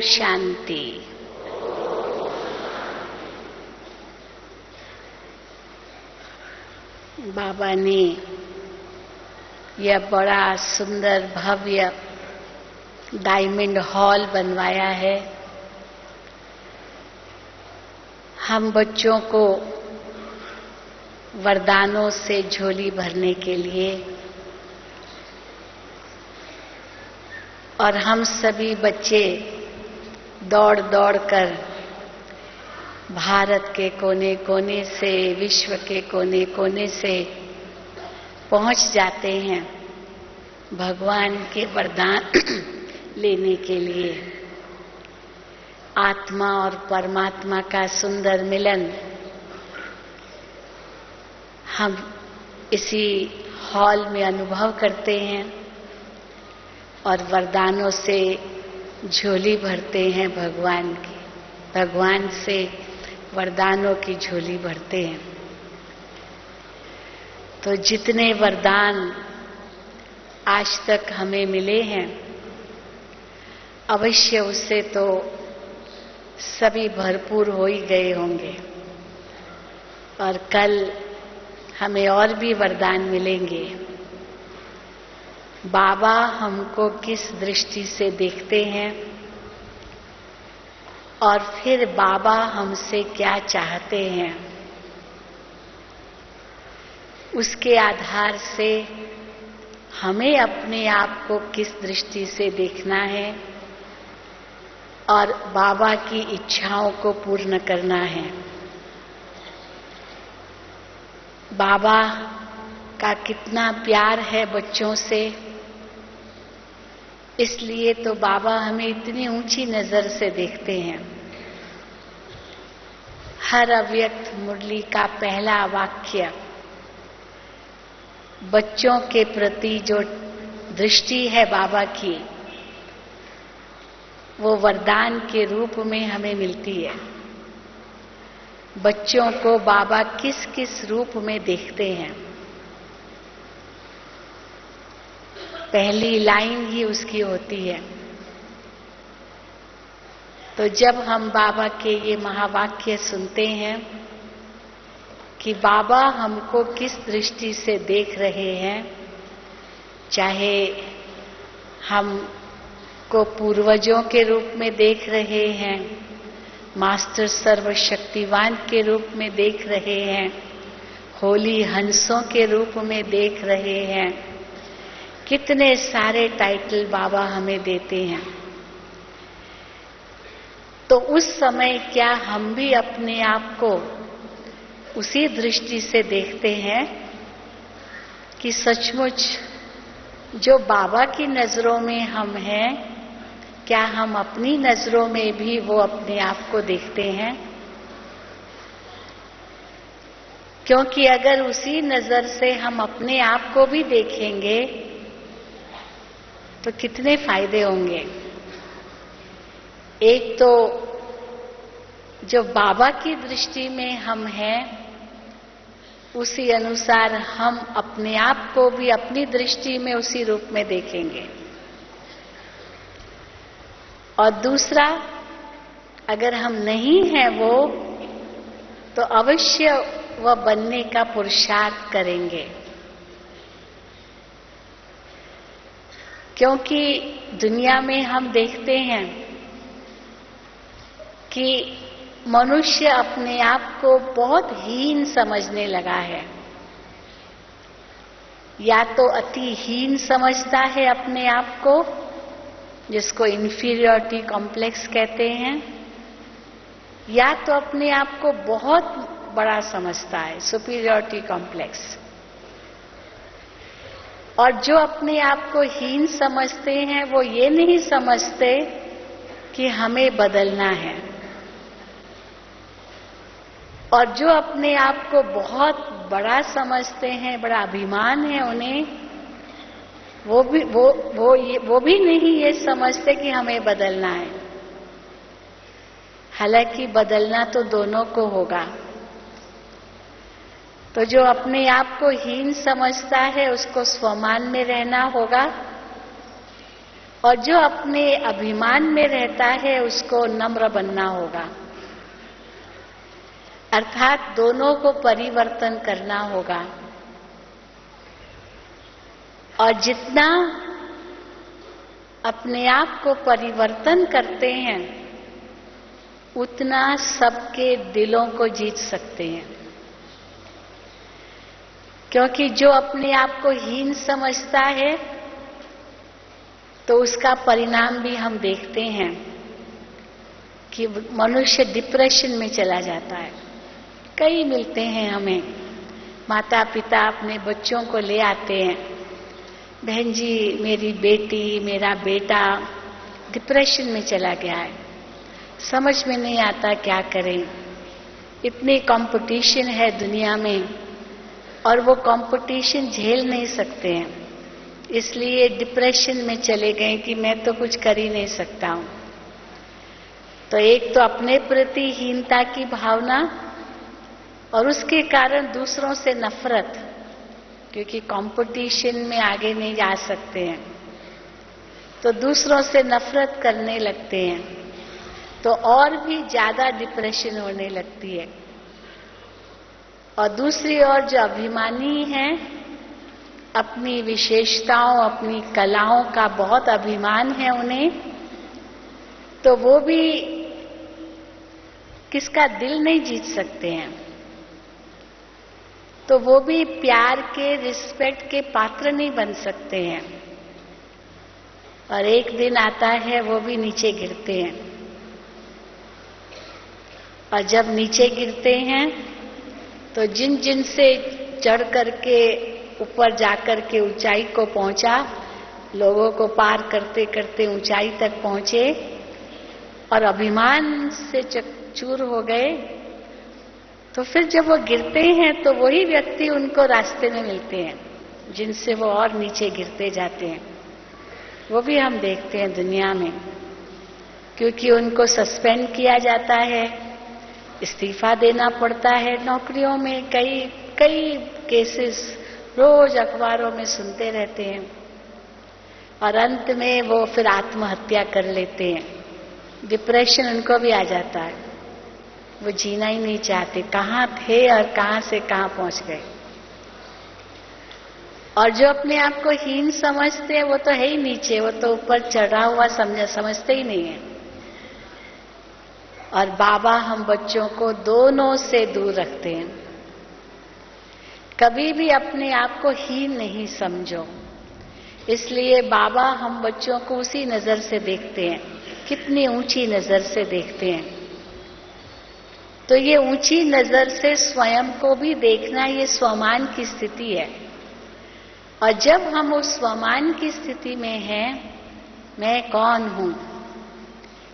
शांति। बाबा ने यह बड़ा सुंदर भव्य डायमंड हॉल बनवाया है। हम बच्चों को वरदानों से झोली भरने के लिए और हम सभी बच्चे दौड़ दौड़ कर भारत के कोने कोने से, विश्व के कोने कोने से पहुंच जाते हैं भगवान के वरदान लेने के लिए। आत्मा और परमात्मा का सुंदर मिलन हम इसी हॉल में अनुभव करते हैं और वरदानों से झोली भरते हैं भगवान की। भगवान से वरदानों की झोली भरते हैं। तो जितने वरदान आज तक हमें मिले हैं, अवश्य उससे तो सभी भरपूर हो ही गए होंगे और कल हमें और भी वरदान मिलेंगे। बाबा हमको किस दृष्टि से देखते हैं और फिर बाबा हमसे क्या चाहते हैं, उसके आधार से हमें अपने आप को किस दृष्टि से देखना है और बाबा की इच्छाओं को पूर्ण करना है। बाबा का कितना प्यार है बच्चों से, इसलिए तो बाबा हमें इतनी ऊंची नजर से देखते हैं। हर अव्यक्त मुरली का पहला वाक्य बच्चों के प्रति जो दृष्टि है बाबा की, वो वरदान के रूप में हमें मिलती है। बच्चों को बाबा किस किस रूप में देखते हैं, पहली लाइन ही उसकी होती है। तो जब हम बाबा के ये महावाक्य सुनते हैं कि बाबा हमको किस दृष्टि से देख रहे हैं, चाहे हम को पूर्वजों के रूप में देख रहे हैं, मास्टर सर्वशक्तिवान के रूप में देख रहे हैं, होली हंसों के रूप में देख रहे हैं, कितने सारे टाइटल बाबा हमें देते हैं। तो उस समय क्या हम भी अपने आप को उसी दृष्टि से देखते हैं कि सचमुच जो बाबा की नजरों में हम हैं, क्या हम अपनी नजरों में भी वो अपने आप को देखते हैं? क्योंकि अगर उसी नजर से हम अपने आप को भी देखेंगे तो कितने फायदे होंगे। एक तो जो बाबा की दृष्टि में हम हैं, उसी अनुसार हम अपने आप को भी अपनी दृष्टि में उसी रूप में देखेंगे। और दूसरा, अगर हम नहीं हैं वो, तो अवश्य वह बनने का पुरुषार्थ करेंगे। क्योंकि दुनिया में हम देखते हैं कि मनुष्य अपने आप को बहुत हीन समझने लगा है। या तो अति हीन समझता है अपने आप को, जिसको इंफीरियरिटी कॉम्प्लेक्स कहते हैं, या तो अपने आप को बहुत बड़ा समझता है, सुपीरियरिटी कॉम्प्लेक्स। और जो अपने आप को हीन समझते हैं वो ये नहीं समझते कि हमें बदलना है। और जो अपने आप को बहुत बड़ा समझते हैं, बड़ा अभिमान है उन्हें, वो भी नहीं ये समझते कि हमें बदलना है। हालांकि बदलना तो दोनों को होगा। तो जो अपने आप को हीन समझता है उसको स्वमान में रहना होगा और जो अपने अभिमान में रहता है उसको नम्र बनना होगा, अर्थात दोनों को परिवर्तन करना होगा। और जितना अपने आप को परिवर्तन करते हैं उतना सबके दिलों को जीत सकते हैं। क्योंकि जो अपने आप को हीन समझता है तो उसका परिणाम भी हम देखते हैं कि मनुष्य डिप्रेशन में चला जाता है। कई मिलते हैं हमें, माता पिता अपने बच्चों को ले आते हैं, बहन जी मेरी बेटी मेरा बेटा डिप्रेशन में चला गया है, समझ में नहीं आता क्या करें, इतनी कंपटीशन है दुनिया में और वो कंपटीशन झेल नहीं सकते हैं, इसलिए डिप्रेशन में चले गए कि मैं तो कुछ कर ही नहीं सकता हूं। तो एक तो अपने प्रति हीनता की भावना और उसके कारण दूसरों से नफरत, क्योंकि कंपटीशन में आगे नहीं जा सकते हैं तो दूसरों से नफरत करने लगते हैं, तो और भी ज्यादा डिप्रेशन होने लगती है। और दूसरी ओर जो अभिमानी हैं, अपनी विशेषताओं अपनी कलाओं का बहुत अभिमान है उन्हें, तो वो भी किसका दिल नहीं जीत सकते हैं, तो वो भी प्यार के रिस्पेक्ट के पात्र नहीं बन सकते हैं। और एक दिन आता है वो भी नीचे गिरते हैं, और जब नीचे गिरते हैं तो जिन जिन से चढ़ करके ऊपर जाकर के ऊंचाई को पहुंचा, लोगों को पार करते करते ऊंचाई तक पहुंचे और अभिमान से चकचूर हो गए, तो फिर जब वो गिरते हैं तो वही व्यक्ति उनको रास्ते में मिलते हैं जिनसे वो और नीचे गिरते जाते हैं। वो भी हम देखते हैं दुनिया में, क्योंकि उनको सस्पेंड किया जाता है, इस्तीफा देना पड़ता है नौकरियों में। कई केसेस रोज अखबारों में सुनते रहते हैं और अंत में वो फिर आत्महत्या कर लेते हैं। डिप्रेशन उनको भी आ जाता है, वो जीना ही नहीं चाहते, कहाँ थे और कहाँ से कहाँ पहुंच गए। और जो अपने आप को हीन समझते हैं वो तो है ही नीचे, वो तो ऊपर चढ़ा हुआ समझते ही नहीं है। और बाबा हम बच्चों को दोनों से दूर रखते हैं। कभी भी अपने आप को हीन नहीं समझो, इसलिए बाबा हम बच्चों को उसी नजर से देखते हैं, कितनी ऊंची नजर से देखते हैं। तो ये ऊंची नजर से स्वयं को भी देखना, ये स्वमान की स्थिति है। और जब हम उस स्वमान की स्थिति में हैं, मैं कौन हूं,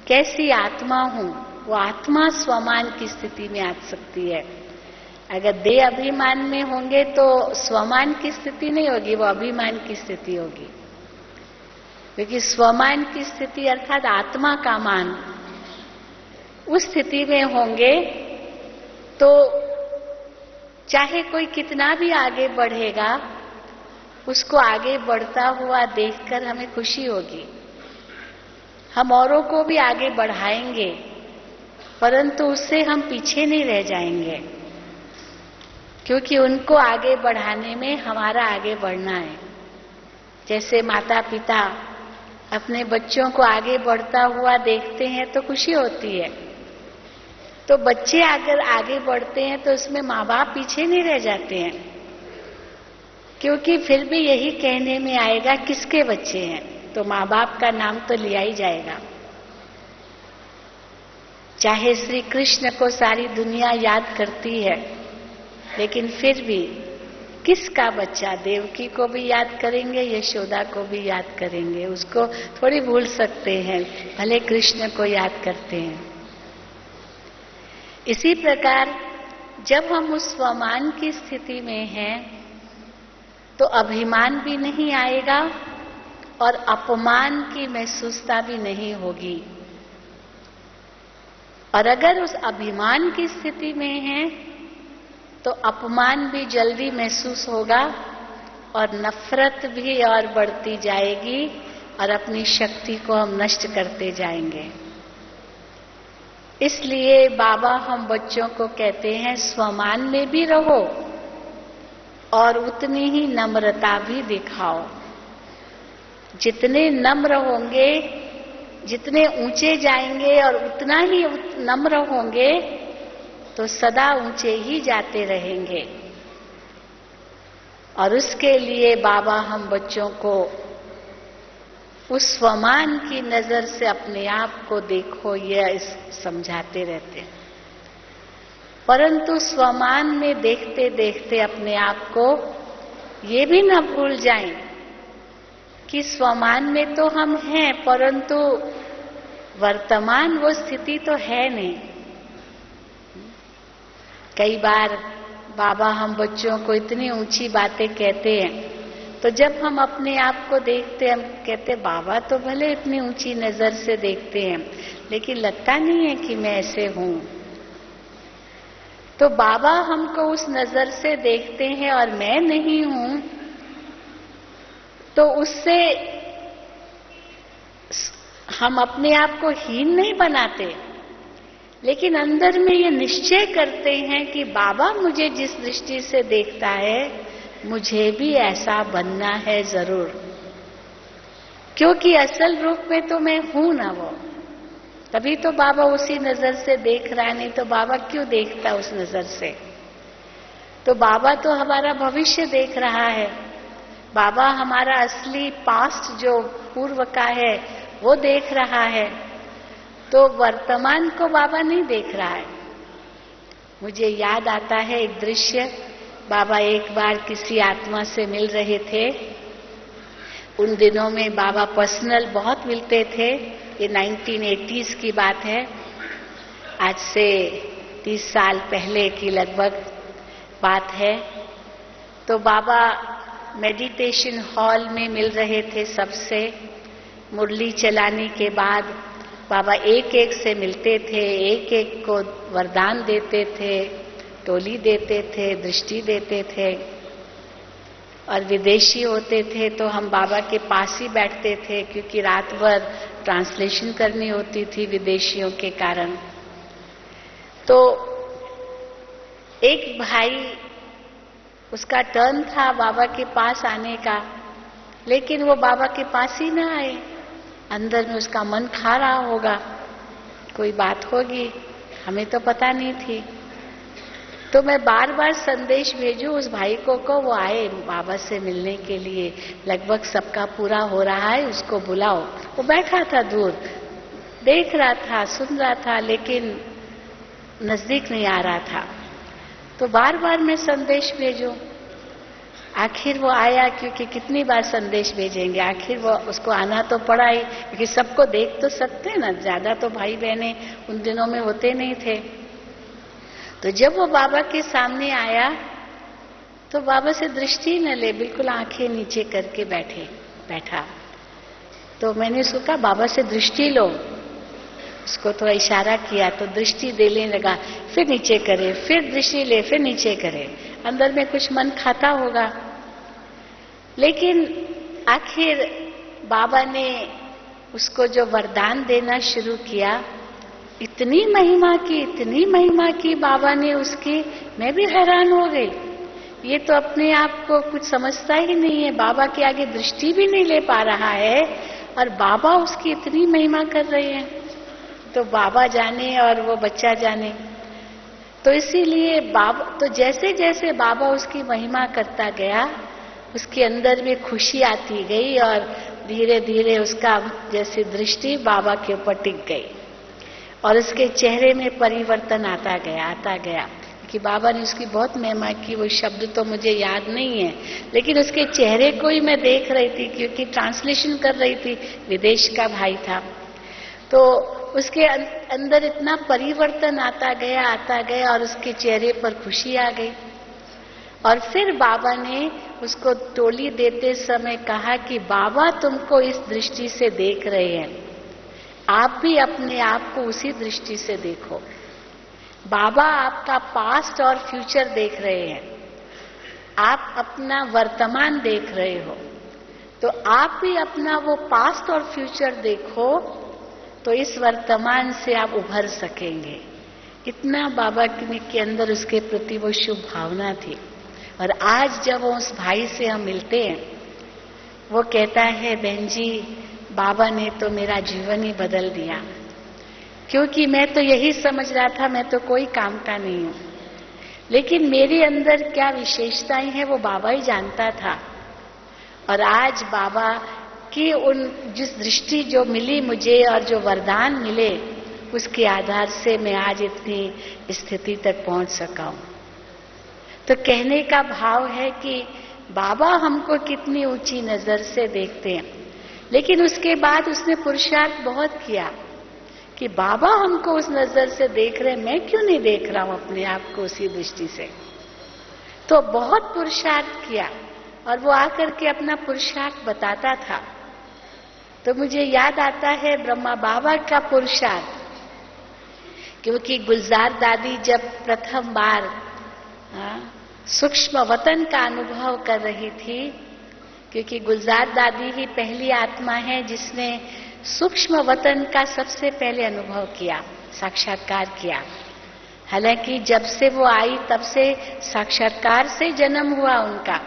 कैसी आत्मा हूं, वो आत्मा स्वमान की स्थिति में आ सकती है। अगर देह अभिमान में होंगे तो स्वमान की स्थिति नहीं होगी, वो अभिमान की स्थिति होगी। क्योंकि स्वमान की स्थिति अर्थात आत्मा का मान, उस स्थिति में होंगे तो चाहे कोई कितना भी आगे बढ़ेगा, उसको आगे बढ़ता हुआ देखकर हमें खुशी होगी। हम औरों को भी आगे बढ़ाएंगे, परंतु उससे हम पीछे नहीं रह जाएंगे, क्योंकि उनको आगे बढ़ाने में हमारा आगे बढ़ना है। जैसे माता पिता अपने बच्चों को आगे बढ़ता हुआ देखते हैं तो खुशी होती है, तो बच्चे अगर आगे बढ़ते हैं तो उसमें माँ बाप पीछे नहीं रह जाते हैं, क्योंकि फिर भी यही कहने में आएगा किसके बच्चे हैं, तो माँ बाप का नाम तो लिया ही जाएगा। चाहे श्री कृष्ण को सारी दुनिया याद करती है, लेकिन फिर भी किसका बच्चा, देवकी को भी याद करेंगे, यशोदा को भी याद करेंगे, उसको थोड़ी भूल सकते हैं, भले कृष्ण को याद करते हैं। इसी प्रकार जब हम उस स्वमान की स्थिति में हैं तो अभिमान भी नहीं आएगा और अपमान की महसूसता भी नहीं होगी। और अगर उस अभिमान की स्थिति में हैं तो अपमान भी जल्दी महसूस होगा और नफरत भी और बढ़ती जाएगी, और अपनी शक्ति को हम नष्ट करते जाएंगे। इसलिए बाबा हम बच्चों को कहते हैं स्वमान में भी रहो और उतनी ही नम्रता भी दिखाओ। जितने नम्र होंगे, जितने ऊंचे जाएंगे और उतना ही नम्र होंगे तो सदा ऊंचे ही जाते रहेंगे। और उसके लिए बाबा हम बच्चों को उस स्वमान की नजर से अपने आप को देखो, यह समझाते रहते हैं। परंतु स्वमान में देखते देखते अपने आप को ये भी न भूल जाएं कि स्वमान में तो हम हैं, परंतु वर्तमान वो स्थिति तो है नहीं। कई बार बाबा हम बच्चों को इतनी ऊंची बातें कहते हैं, तो जब हम अपने आप को देखते हैं, हम कहते बाबा तो भले इतनी ऊंची नजर से देखते हैं, लेकिन लगता नहीं है कि मैं ऐसे हूं। तो बाबा हमको उस नजर से देखते हैं और मैं नहीं हूं, तो उससे हम अपने आप को हीन नहीं बनाते, लेकिन अंदर में ये निश्चय करते हैं कि बाबा मुझे जिस दृष्टि से देखता है, मुझे भी ऐसा बनना है जरूर, क्योंकि असल रूप में तो मैं हूं ना वो। तभी तो बाबा उसी नजर से देख रहा है, नहीं तो बाबा क्यों देखता उस नजर से। तो बाबा तो हमारा भविष्य देख रहा है, बाबा हमारा असली पास्ट जो पूर्व का है वो देख रहा है, तो वर्तमान को बाबा नहीं देख रहा है। मुझे याद आता है एक दृश्य, बाबा एक बार किसी आत्मा से मिल रहे थे। उन दिनों में बाबा पर्सनल बहुत मिलते थे, ये 1980s की बात है, आज से 30 साल पहले की लगभग बात है। तो बाबा मेडिटेशन हॉल में मिल रहे थे सबसे। मुरली चलाने के बाद बाबा एक एक से मिलते थे, एक एक को वरदान देते थे, टोली देते थे, दृष्टि देते थे। और विदेशी होते थे तो हम बाबा के पास ही बैठते थे, क्योंकि रात भर ट्रांसलेशन करनी होती थी विदेशियों के कारण। तो एक भाई, उसका टर्न था बाबा के पास आने का, लेकिन वो बाबा के पास ही ना आए। अंदर में उसका मन खा रहा होगा, कोई बात होगी, हमें तो पता नहीं थी। तो मैं बार बार संदेश भेजूं उस भाई को वो आए बाबा से मिलने के लिए, लगभग सबका पूरा हो रहा है, उसको बुलाओ। वो बैठा था दूर, देख रहा था, सुन रहा था, लेकिन नजदीक नहीं आ रहा था। तो बार बार मैं संदेश भेजूं, आखिर वो आया, क्योंकि कितनी बार संदेश भेजेंगे, आखिर वो उसको आना तो पड़ा ही, क्योंकि सबको देख तो सकते ना, ज्यादा तो भाई बहने उन दिनों में होते नहीं थे। तो जब वो बाबा के सामने आया तो बाबा से दृष्टि न ले, बिल्कुल आंखें नीचे करके बैठा। तो मैंने उसको कहा बाबा से दृष्टि लो, उसको थोड़ा इशारा किया तो दृष्टि देने लगा, फिर नीचे करे, फिर दृष्टि ले, फिर नीचे करे। अंदर में कुछ मन खाता होगा, लेकिन आखिर बाबा ने उसको जो वरदान देना शुरू किया, इतनी महिमा की बाबा ने उसकी, मैं भी हैरान हो गई। ये तो अपने आप को कुछ समझता ही नहीं है, बाबा के आगे दृष्टि भी नहीं ले पा रहा है, और बाबा उसकी इतनी महिमा कर रहे हैं। तो बाबा जाने और वो बच्चा जाने। तो इसीलिए बाबा, तो जैसे जैसे बाबा उसकी महिमा करता गया, उसके अंदर में खुशी आती गई, और धीरे धीरे उसका जैसी दृष्टि बाबा के ऊपर टिक गई, और उसके चेहरे में परिवर्तन आता गया कि बाबा ने उसकी बहुत महिमा की। वो शब्द तो मुझे याद नहीं है, लेकिन उसके चेहरे को ही मैं देख रही थी, क्योंकि ट्रांसलेशन कर रही थी, विदेश का भाई था। तो उसके अंदर इतना परिवर्तन आता गया, और उसके चेहरे पर खुशी आ गई। और फिर बाबा ने उसको टोली देते समय कहा कि बाबा तुमको इस दृष्टि से देख रहे हैं, आप भी अपने आप को उसी दृष्टि से देखो। बाबा आपका पास्ट और फ्यूचर देख रहे हैं, आप अपना वर्तमान देख रहे हो। तो आप भी अपना वो पास्ट और फ्यूचर देखो तो इस वर्तमान से आप उभर सकेंगे। इतना बाबा के अंदर उसके प्रति वो शुभ भावना थी। और आज जब उस भाई से हम मिलते हैं, वो कहता है, बहन जी बाबा ने तो मेरा जीवन ही बदल दिया, क्योंकि मैं तो यही समझ रहा था मैं तो कोई काम का नहीं हूं, लेकिन मेरे अंदर क्या विशेषताएं हैं वो बाबा ही जानता था। और आज बाबा की उन जिस दृष्टि जो मिली मुझे और जो वरदान मिले, उसके आधार से मैं आज इतनी स्थिति तक पहुंच सका हूं। तो कहने का भाव है कि बाबा हमको कितनी ऊंची नजर से देखते हैं, लेकिन उसके बाद उसने पुरुषार्थ बहुत किया कि बाबा हमको उस नजर से देख रहे, मैं क्यों नहीं देख रहा हूं अपने आप को उसी दृष्टि से। तो बहुत पुरुषार्थ किया और वो आकर के अपना पुरुषार्थ बताता था। तो मुझे याद आता है ब्रह्मा बाबा का पुरुषार्थ, क्योंकि गुलजार दादी जब प्रथम बार सूक्ष्म वतन का अनुभव कर रही थी, क्योंकि गुलजार दादी ही पहली आत्मा है जिसने सूक्ष्म वतन का सबसे पहले अनुभव किया, साक्षात्कार किया। हालांकि जब से वो आई तब से साक्षात्कार से जन्म हुआ उनका,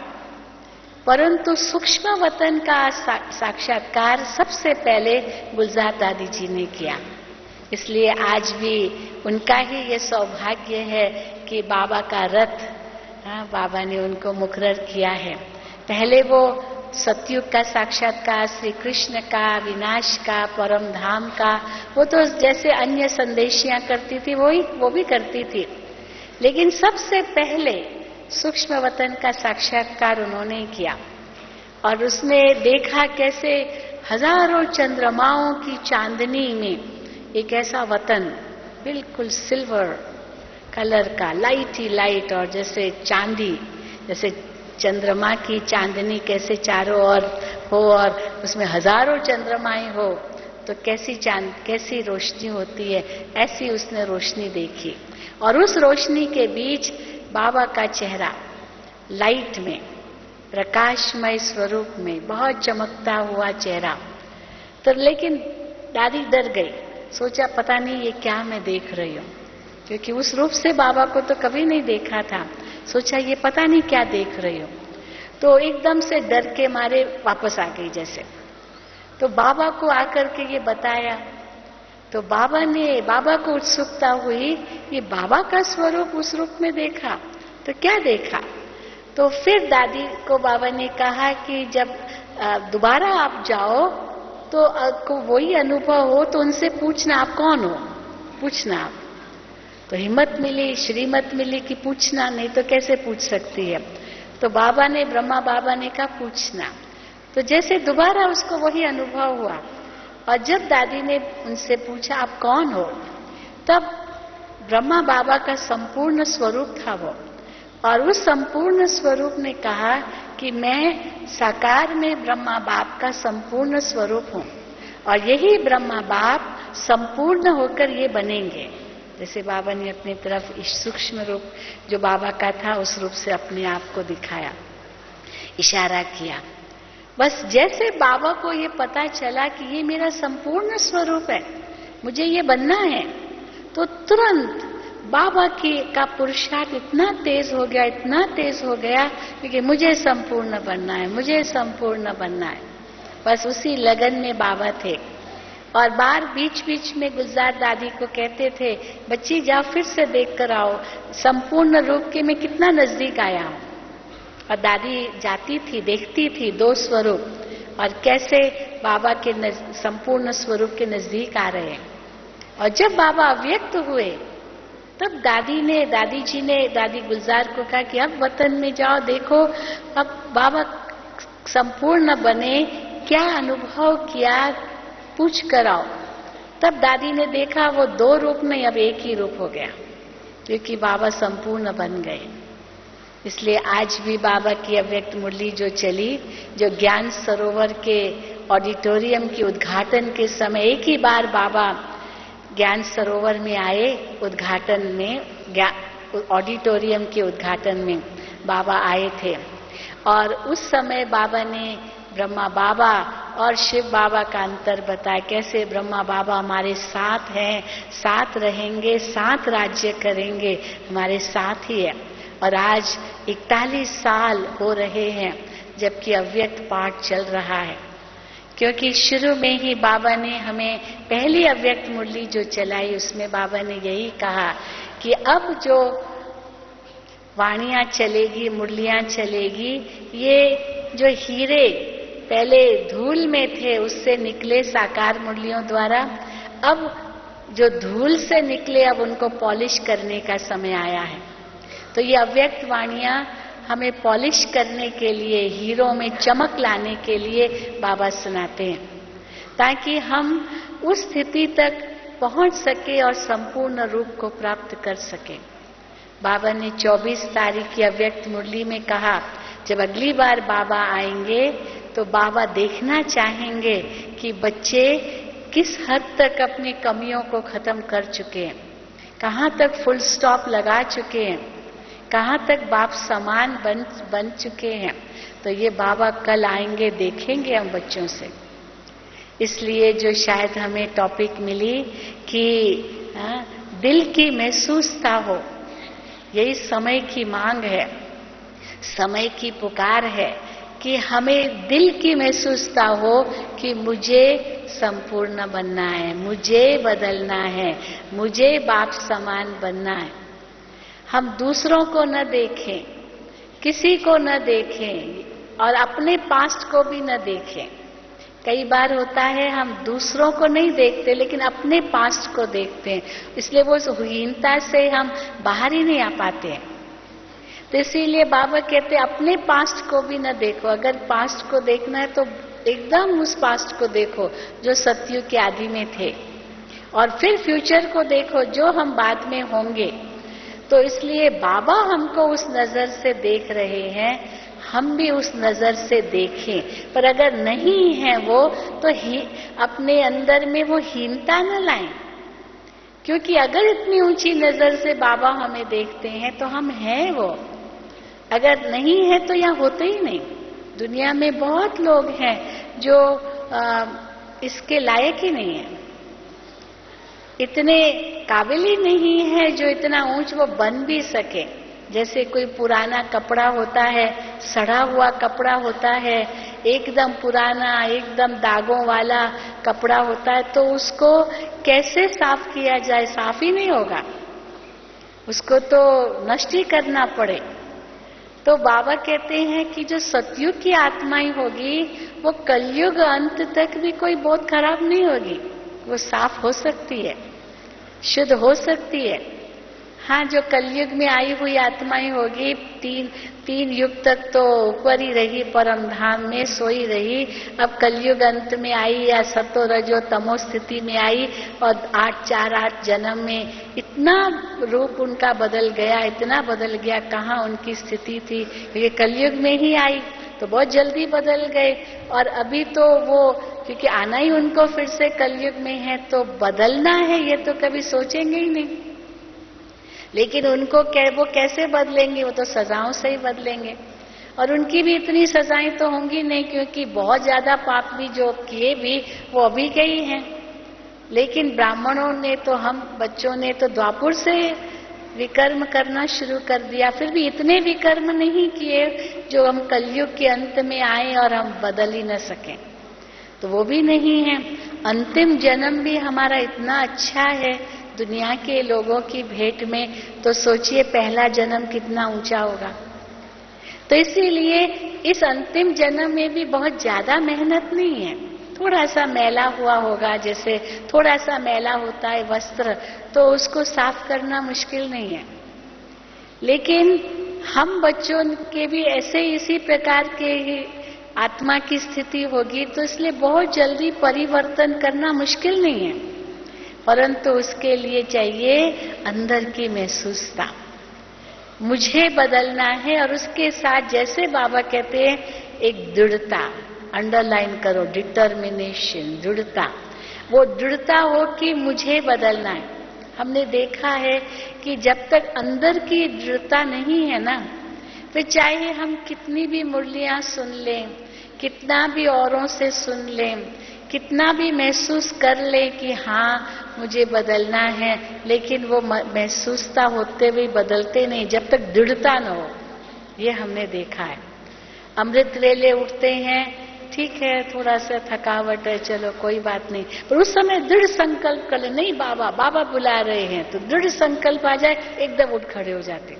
परंतु सूक्ष्म वतन का साक्षात्कार सबसे पहले गुलजार दादी जी ने किया। इसलिए आज भी उनका ही ये सौभाग्य है कि बाबा का रथ बाबा ने उनको मुकर्रर किया है। पहले वो सतयुग का साक्षात्कार, श्री कृष्ण का, विनाश का, परम धाम का, वो तो जैसे अन्य संदेशियां करती थी वो भी करती थी, लेकिन सबसे पहले सूक्ष्म वतन का साक्षात्कार उन्होंने किया। और उसने देखा कैसे हजारों चंद्रमाओं की चांदनी में एक ऐसा वतन बिल्कुल सिल्वर कलर का, लाइट ही लाइट, और जैसे चांदी, जैसे चंद्रमा की चांदनी कैसे चारों ओर हो और उसमें हजारों चंद्रमाएं हो तो कैसी रोशनी होती है, ऐसी उसने रोशनी देखी। और उस रोशनी के बीच बाबा का चेहरा लाइट में, प्रकाशमय स्वरूप में, बहुत चमकता हुआ चेहरा। तो लेकिन दादी डर गई, सोचा पता नहीं ये क्या मैं देख रही हूं, क्योंकि उस रूप से बाबा को तो कभी नहीं देखा था। सोचा ये पता नहीं क्या देख रही हूं, तो एकदम से डर के मारे वापस आ गई जैसे। तो बाबा को आकर के ये बताया, तो बाबा को उत्सुकता हुई, ये बाबा का स्वरूप उस रूप में देखा, तो क्या देखा। तो फिर दादी को बाबा ने कहा कि जब दोबारा आप जाओ तो आपको वही अनुभव हो तो उनसे पूछना आप कौन हो, पूछना आप। तो हिम्मत मिली, श्रीमत मिली कि पूछना, नहीं तो कैसे पूछ सकती है। तो ब्रह्मा बाबा ने कहा पूछना। तो जैसे दोबारा उसको वही अनुभव हुआ, और जब दादी ने उनसे पूछा आप कौन हो, तब ब्रह्मा बाबा का संपूर्ण स्वरूप था वो। और उस संपूर्ण स्वरूप ने कहा कि मैं साकार में ब्रह्मा बाप का संपूर्ण स्वरूप हूं, और यही ब्रह्मा बाप संपूर्ण होकर ये बनेंगे। जैसे बाबा ने अपनी तरफ इस सूक्ष्म रूप जो बाबा का था उस रूप से अपने आप को दिखाया, इशारा किया। बस जैसे बाबा को ये पता चला कि ये मेरा संपूर्ण स्वरूप है, मुझे ये बनना है, तो तुरंत बाबा का पुरुषार्थ इतना तेज हो गया, इतना तेज हो गया, क्योंकि मुझे संपूर्ण बनना है, मुझे संपूर्ण बनना है। बस उसी लगन में बाबा थे। और बार बीच बीच में गुलजार दादी को कहते थे, बच्ची जाओ फिर से देख कर आओ संपूर्ण रूप के मैं कितना नजदीक आया हूं। और दादी जाती थी, देखती थी दो स्वरूप, और कैसे बाबा के संपूर्ण स्वरूप के नजदीक आ रहे हैं। और जब बाबा अव्यक्त हुए तब दादी गुलजार को कहा कि अब वतन में जाओ, देखो अब बाबा संपूर्ण बने, क्या अनुभव किया, पूछ कर आओ। तब दादी ने देखा वो दो रूप नहीं, अब एक ही रूप हो गया, क्योंकि बाबा संपूर्ण बन गए। इसलिए आज भी बाबा की अव्यक्त मुरली जो चली, जो ज्ञान सरोवर के ऑडिटोरियम के उद्घाटन के समय एक ही बार बाबा ज्ञान सरोवर में आए, उद्घाटन में, ऑडिटोरियम के उद्घाटन में बाबा आए थे। और उस समय बाबा ने ब्रह्मा बाबा और शिव बाबा का अंतर बताया, कैसे ब्रह्मा बाबा हमारे साथ हैं, साथ रहेंगे, साथ राज्य करेंगे, हमारे साथ ही है। और आज 41 साल हो रहे हैं जबकि अव्यक्त पाठ चल रहा है, क्योंकि शुरू में ही बाबा ने हमें पहली अव्यक्त मुरली जो चलाई उसमें बाबा ने यही कहा कि अब जो वाणियां चलेगी, मुरलियां चलेगी, ये जो हीरे पहले धूल में थे उससे निकले साकार मुरलियों द्वारा, अब जो धूल से निकले अब उनको पॉलिश करने का समय आया है। तो ये अव्यक्त वाणियां हमें पॉलिश करने के लिए, हीरों में चमक लाने के लिए बाबा सुनाते हैं, ताकि हम उस स्थिति तक पहुंच सके और संपूर्ण रूप को प्राप्त कर सके। बाबा ने 24 तारीख की अव्यक्त मुरली में कहा, जब अगली बार बाबा आएंगे तो बाबा देखना चाहेंगे कि बच्चे किस हद तक अपनी कमियों को खत्म कर चुके हैं, कहाँ तक फुल स्टॉप लगा चुके हैं, कहाँ तक बाप समान बन चुके हैं। तो ये बाबा कल आएंगे, देखेंगे हम बच्चों से। इसलिए जो शायद हमें टॉपिक मिली कि दिल की महसूसता हो, यही समय की मांग है, समय की पुकार है कि हमें दिल की महसूसता हो कि मुझे संपूर्ण बनना है, मुझे बदलना है, मुझे बाप समान बनना है। हम दूसरों को न देखें, किसी को न देखें और अपने पास्ट को भी न देखें। कई बार होता है हम दूसरों को नहीं देखते लेकिन अपने पास्ट को देखते हैं, इसलिए वो हीनता से हम बाहर ही नहीं आ पाते हैं। तो इसीलिए बाबा कहते हैं अपने पास्ट को भी न देखो। अगर पास्ट को देखना है तो एकदम उस पास्ट को देखो जो सतयुग के आदि में थे, और फिर फ्यूचर को देखो जो हम बाद में होंगे। तो इसलिए बाबा हमको उस नजर से देख रहे हैं, हम भी उस नजर से देखें। पर अगर नहीं है वो तो अपने अंदर में वो हीनता न लाएं, क्योंकि अगर इतनी ऊंची नजर से बाबा हमें देखते हैं तो हम हैं वो। अगर नहीं है तो यहाँ होते ही नहीं। दुनिया में बहुत लोग हैं जो इसके लायक ही नहीं है, इतने काबिल ही नहीं है जो इतना ऊंच वो बन भी सके। जैसे कोई पुराना कपड़ा होता है, सड़ा हुआ कपड़ा होता है, एकदम पुराना, एकदम दागों वाला कपड़ा होता है, तो उसको कैसे साफ किया जाए? साफ ही नहीं होगा, उसको तो नष्ट ही करना पड़े। तो बाबा कहते हैं कि जो सतयुग की आत्माएं होगी वो कलयुग अंत तक भी कोई बहुत खराब नहीं होगी, वो साफ हो सकती है, शुद्ध हो सकती है। हाँ, जो कलयुग में आई हुई आत्माएं होगी, तीन युग तक तो ऊपर ही रही, परम धाम में सोई रही। अब कलयुग अंत में आई या सतो रजो तमो स्थिति में आई और 8 जन्म में इतना रूप उनका बदल गया, इतना बदल गया। कहाँ उनकी स्थिति थी? क्योंकि कलयुग में ही आई तो बहुत जल्दी बदल गए। और अभी तो वो क्योंकि आना ही उनको फिर से कलयुग में है, तो बदलना है ये तो कभी सोचेंगे ही नहीं। लेकिन उनको वो कैसे बदलेंगे? वो तो सजाओं से ही बदलेंगे, और उनकी भी इतनी सजाएं तो होंगी नहीं, क्योंकि बहुत ज्यादा पाप भी जो किए भी वो अभी के ही हैं। लेकिन ब्राह्मणों ने तो, हम बच्चों ने तो द्वापुर से विकर्म करना शुरू कर दिया, फिर भी इतने विकर्म नहीं किए जो हम कलयुग के अंत में आए और हम बदल ही न सकें, तो वो भी नहीं है। अंतिम जन्म भी हमारा इतना अच्छा है दुनिया के लोगों की भेंट में, तो सोचिए पहला जन्म कितना ऊंचा होगा। तो इसीलिए इस अंतिम जन्म में भी बहुत ज्यादा मेहनत नहीं है, थोड़ा सा मैला हुआ होगा, जैसे थोड़ा सा मैला होता है वस्त्र, तो उसको साफ करना मुश्किल नहीं है। लेकिन हम बच्चों के भी ऐसे इसी प्रकार के ही आत्मा की स्थिति होगी, तो इसलिए बहुत जल्दी परिवर्तन करना मुश्किल नहीं है, परंतु उसके लिए चाहिए अंदर की महसूसता। मुझे बदलना है, और उसके साथ जैसे बाबा कहते हैं एक दृढ़ता, अंडरलाइन करो, डिटर्मिनेशन, दृढ़ता। वो दृढ़ता हो कि मुझे बदलना है। हमने देखा है कि जब तक अंदर की दृढ़ता नहीं है ना, फिर चाहे हम कितनी भी मुरलियां सुन लें, कितना भी औरों से सुन लें, कितना भी महसूस कर ले कि हाँ मुझे बदलना है, लेकिन वो महसूसता होते हुए बदलते नहीं जब तक दृढ़ता न हो। ये हमने देखा है। अमृत वेले उठते हैं, ठीक है थोड़ा सा थकावट है, चलो कोई बात नहीं, पर उस समय दृढ़ संकल्प कर ले, नहीं बाबा बाबा बुला रहे हैं, तो दृढ़ संकल्प आ जाए, एकदम उठ खड़े हो जाते।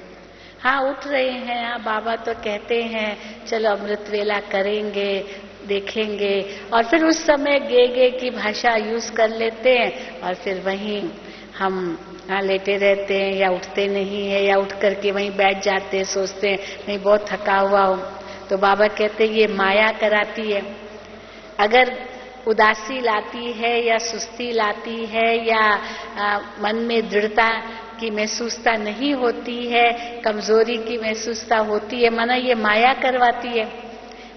हाँ उठ रहे हैं, हाँ बाबा तो कहते हैं चलो अमृत वेला करेंगे, देखेंगे, और फिर उस समय गे की भाषा यूज कर लेते हैं, और फिर वहीं हम लेटे रहते हैं या उठते नहीं है, या उठ करके वहीं बैठ जाते हैं, सोचते हैं नहीं बहुत थका हुआ हो। तो बाबा कहते हैं ये माया कराती है। अगर उदासी लाती है या सुस्ती लाती है या मन में दृढ़ता की महसूसता नहीं होती है, कमजोरी की महसूसता होती है, माना ये माया करवाती है।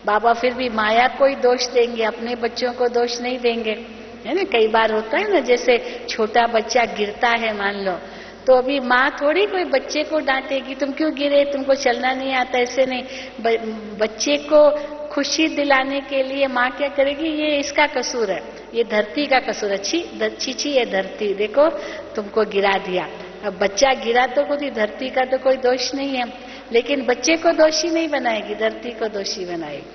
बाबा फिर भी माया को ही दोष देंगे, अपने बच्चों को दोष नहीं देंगे, है ना। कई बार होता है ना, जैसे छोटा बच्चा गिरता है मान लो, तो अभी माँ थोड़ी कोई बच्चे को डांटेगी तुम क्यों गिरे, तुमको चलना नहीं आता, ऐसे नहीं। बच्चे को खुशी दिलाने के लिए माँ क्या करेगी, ये इसका कसूर है, ये धरती का कसूर है, छी ये धरती देखो तुमको गिरा दिया। अब बच्चा गिरा तो खुद ही, धरती का तो कोई दोष नहीं है, लेकिन बच्चे को दोषी नहीं बनाएगी, धरती को दोषी बनाएगी।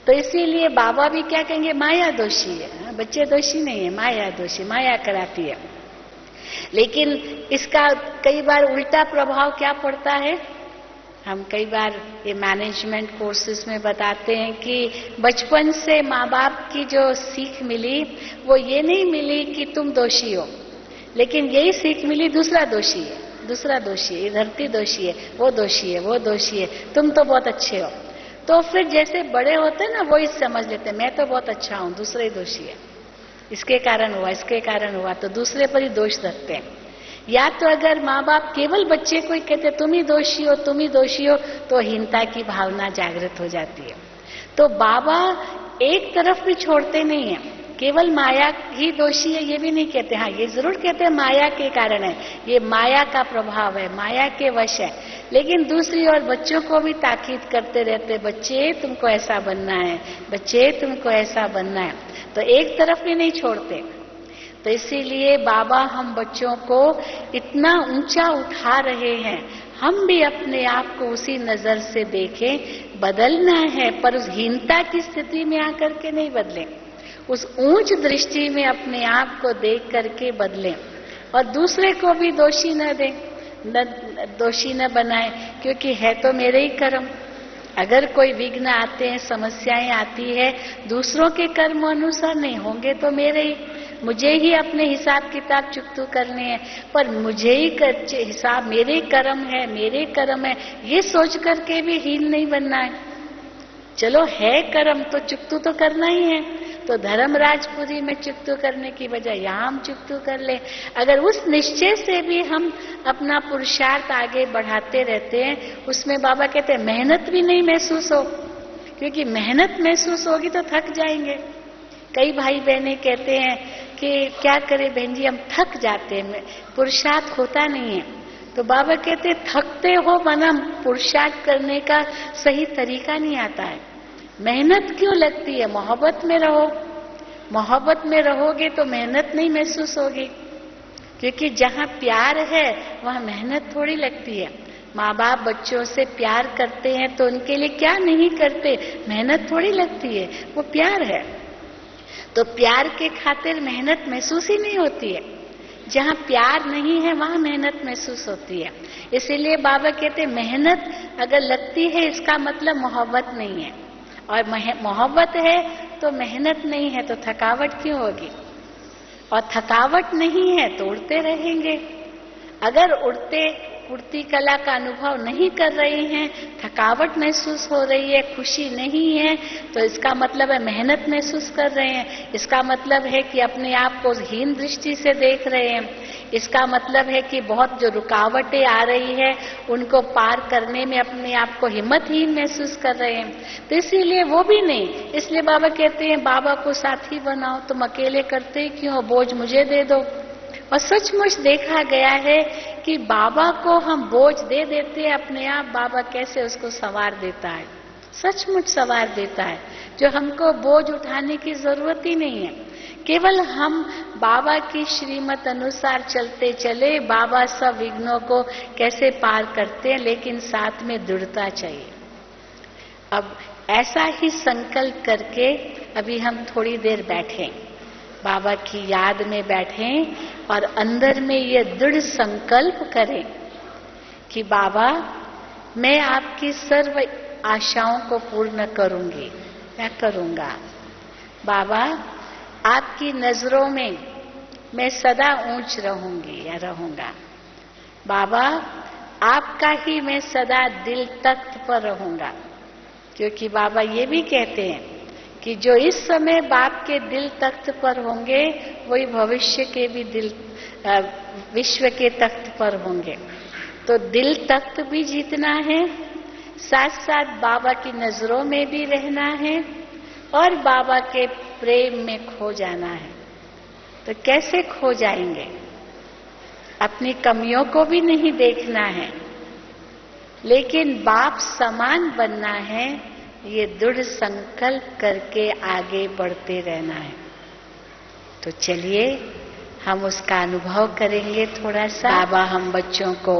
तो इसीलिए बाबा भी क्या कहेंगे, माया दोषी है, बच्चे दोषी नहीं है, माया दोषी, माया कराती है। लेकिन इसका कई बार उल्टा प्रभाव क्या पड़ता है, हम कई बार ये मैनेजमेंट कोर्सेज में बताते हैं कि बचपन से माँ बाप की जो सीख मिली वो ये नहीं मिली कि तुम दोषी हो, लेकिन यही सीख मिली दूसरा दोषी है, दूसरा दोषी है, ये धरती दोषी है, वो दोषी है, वो दोषी है, तुम तो बहुत अच्छे हो। तो फिर जैसे बड़े होते हैं ना, वो ही समझ लेते हैं मैं तो बहुत अच्छा हूं, दूसरे ही दोषी है, इसके कारण हुआ, इसके कारण हुआ, तो दूसरे पर ही दोष रखते हैं। या तो अगर माँ बाप केवल बच्चे को ही कहते तुम ही दोषी हो, तुम ही दोषी हो, तो हीनता की भावना जागृत हो जाती है। तो बाबा एक तरफ भी छोड़ते नहीं है, केवल माया ही दोषी है ये भी नहीं कहते, हाँ ये जरूर कहते हैं माया के कारण है, ये माया का प्रभाव है, माया के वश है, लेकिन दूसरी ओर बच्चों को भी ताकीद करते रहते, बच्चे तुमको ऐसा बनना है, बच्चे तुमको ऐसा बनना है, तो एक तरफ भी नहीं छोड़ते। तो इसीलिए बाबा हम बच्चों को इतना ऊंचा उठा रहे हैं, हम भी अपने आप को उसी नजर से देखें। बदलना है पर उस हीनता की स्थिति में आकर के नहीं बदलें, उस ऊंच दृष्टि में अपने आप को देख करके बदलें, और दूसरे को भी दोषी न दें, दोषी न बनाए, क्योंकि है तो मेरे ही कर्म। अगर कोई विघ्न आते हैं, समस्याएं आती है, दूसरों के कर्म अनुसार नहीं होंगे तो मेरे ही, मुझे ही अपने हिसाब किताब चुकतू करने हैं, पर मुझे ही हिसाब, मेरे कर्म है, मेरे कर्म है, ये सोच करके भी हीन नहीं बनना है। चलो है कर्म तो चुकतू तो करना ही है, तो धर्मराजपुरी में चुकतू करने की बजाय यहाँ हम चुकतू कर ले। अगर उस निश्चय से भी हम अपना पुरुषार्थ आगे बढ़ाते रहते हैं, उसमें बाबा कहते हैं मेहनत भी नहीं महसूस हो, क्योंकि मेहनत महसूस होगी तो थक जाएंगे। कई भाई बहनें कहते हैं कि क्या करें बहन जी हम थक जाते हैं, पुरुषार्थ होता नहीं है। तो बाबा कहते थकते हो मना पुरुषार्थ करने का सही तरीका नहीं आता है। मेहनत क्यों लगती है, मोहब्बत में रहो, मोहब्बत में रहोगे तो मेहनत नहीं महसूस होगी, क्योंकि जहाँ प्यार है वहाँ मेहनत थोड़ी लगती है। माँ बाप बच्चों से प्यार करते हैं तो उनके लिए क्या नहीं करते, मेहनत थोड़ी लगती है, वो प्यार है। तो प्यार के खातिर मेहनत महसूस ही नहीं होती है, जहाँ प्यार नहीं है वहाँ मेहनत महसूस होती है। इसीलिए बाबा कहते मेहनत अगर लगती है इसका मतलब मोहब्बत नहीं है, और मोहब्बत है तो मेहनत नहीं है, तो थकावट क्यों होगी, और थकावट नहीं है तो उड़ते रहेंगे। अगर उड़ती कला का अनुभव नहीं कर रहे हैं, थकावट महसूस हो रही है, खुशी नहीं है, तो इसका मतलब है मेहनत महसूस कर रहे हैं, इसका मतलब है कि अपने आप को हीन दृष्टि से देख रहे हैं, इसका मतलब है कि बहुत जो रुकावटें आ रही है उनको पार करने में अपने आप को हिम्मतहीन महसूस कर रहे हैं। तो इसीलिए वो भी नहीं, इसलिए बाबा कहते हैं बाबा को साथी बनाओ, तुम अकेले करते क्यों, बोझ मुझे दे दो। और सचमुच देखा गया है कि बाबा को हम बोझ दे देते हैं अपने आप, बाबा कैसे उसको सवार देता है, सचमुच सवार देता है। जो हमको बोझ उठाने की जरूरत ही नहीं है। केवल हम बाबा की श्रीमत अनुसार चलते चले, बाबा सब विघ्नों को कैसे पार करते हैं, लेकिन साथ में दृढ़ता चाहिए। अब ऐसा ही संकल्प करके अभी हम थोड़ी देर बैठें, बाबा की याद में बैठें और अंदर में ये दृढ़ संकल्प करें कि बाबा मैं आपकी सर्व आशाओं को पूर्ण करूंगी, मैं करूंगा। बाबा आपकी नजरों में मैं सदा ऊंच रहूंगी या रहूंगा। बाबा आपका ही मैं सदा दिल तख्त पर रहूंगा, क्योंकि बाबा ये भी कहते हैं कि जो इस समय बाप के दिल तख्त पर होंगे वही भविष्य के भी विश्व के तख्त पर होंगे। तो दिल तख्त भी जीतना है, साथ साथ बाबा की नजरों में भी रहना है और बाबा के प्रेम में खो जाना है। तो कैसे खो जाएंगे? अपनी कमियों को भी नहीं देखना है, लेकिन बाप समान बनना है, ये दृढ़ संकल्प करके आगे बढ़ते रहना है। तो चलिए हम उसका अनुभव करेंगे थोड़ा सा। बाबा हम बच्चों को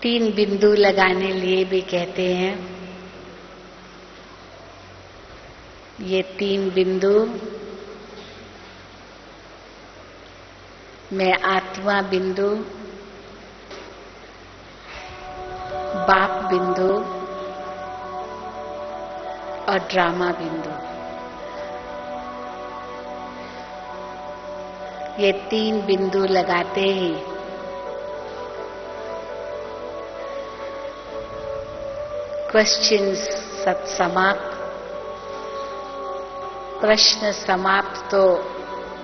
3 बिंदु लगाने लिए भी कहते हैं। ये 3 बिंदु में आत्मा बिंदु, बाप बिंदु और ड्रामा बिंदु, ये 3 बिंदु लगाते ही क्वेश्चंस सब समाप्त, प्रश्न समाप्त, तो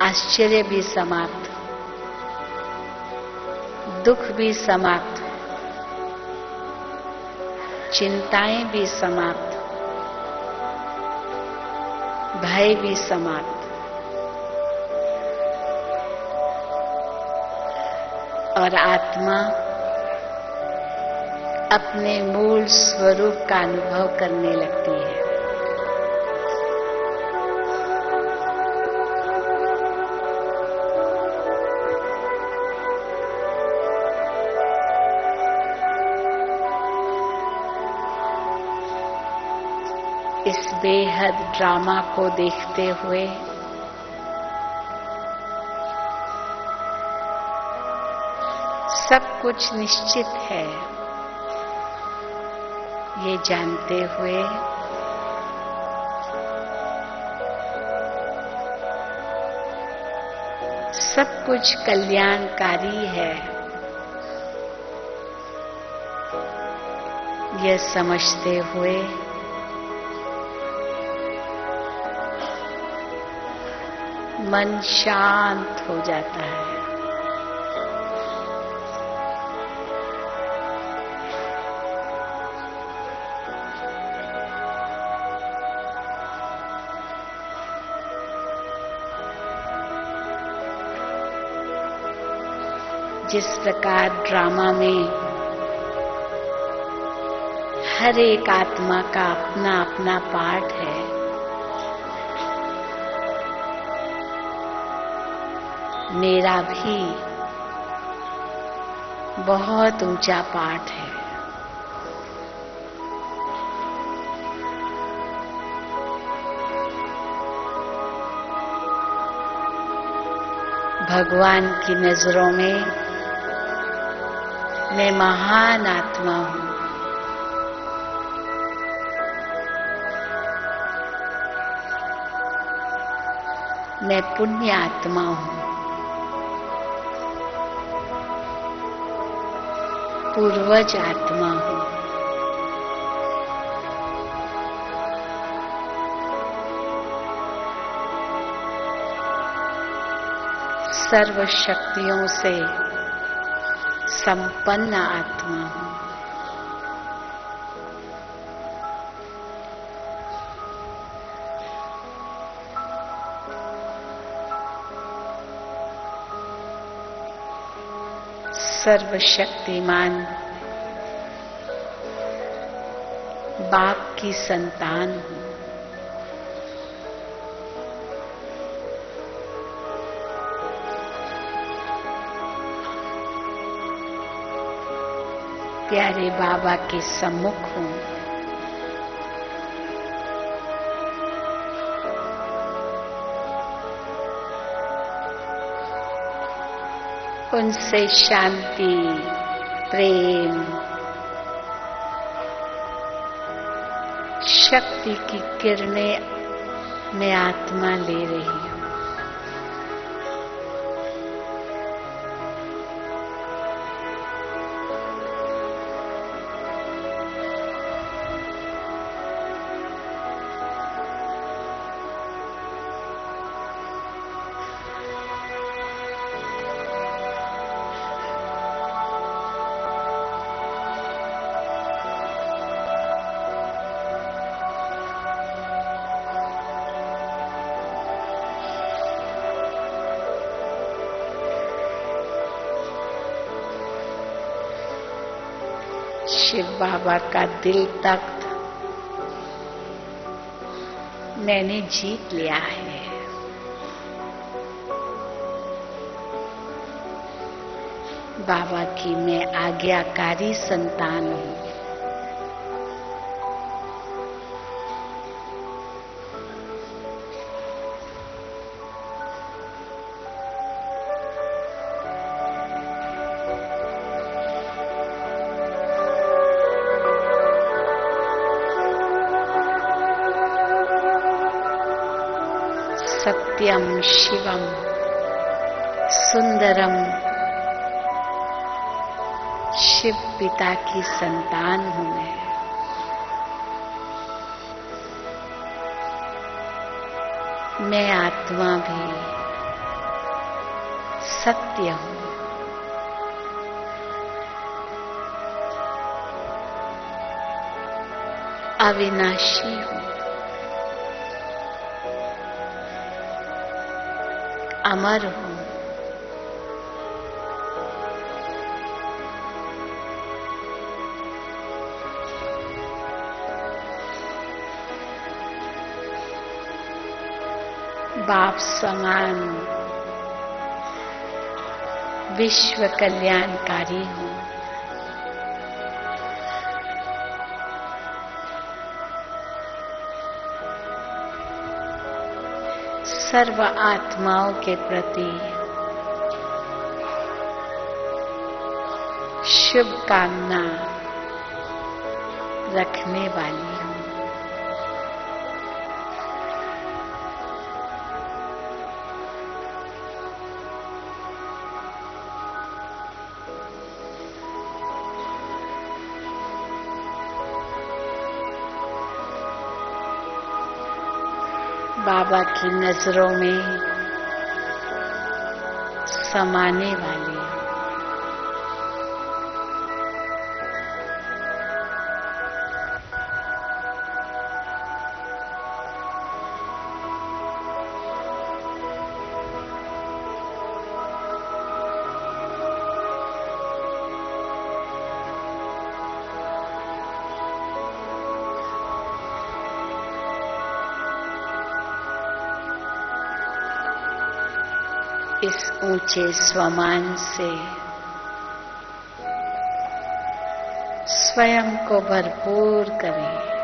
आश्चर्य भी समाप्त, दुख भी समाप्त, चिंताएं भी समाप्त, भय भी समाप्त। और आत्मा अपने मूल स्वरूप का अनुभव करने लगती है। इस बेहद ड्रामा को देखते हुए सब कुछ निश्चित है, ये जानते हुए सब कुछ कल्याणकारी है, यह समझते हुए मन शांत हो जाता है। जिस प्रकार ड्रामा में हर एक आत्मा का अपना अपना पार्ट है, मेरा भी बहुत ऊंचा पार्ट है। भगवान की नजरों में मैं महान आत्मा हूं। मैं पुण्य आत्मा हूं, पूर्वज आत्मा हूं। सर्व शक्तियों से संपन्न आत्मा हूं। सर्वशक्तिमान बाप की संतान हूं। प्यारे बाबा के सम्मुख हूं। उनसे शांति, प्रेम, शक्ति की किरणें मैं आत्मा ले रही हूं। शिव बाबा का दिल तख्त मैंने जीत लिया है। बाबा की मैं आज्ञाकारी संतान हूं। सत्यम शिवम सुंदरम, शिव पिता की संतान हूं मैं आत्मा भी सत्य हूं। अविनाशी हूं, अमर हूं। बाप समान विश्व कल्याणकारी हूं। सर्व आत्माओं के प्रति शुभकामना रखने वाली हूं। बाबा की नजरों में समाने वाली हूं। इस ऊंचे स्वमान से स्वयं को भरपूर करें।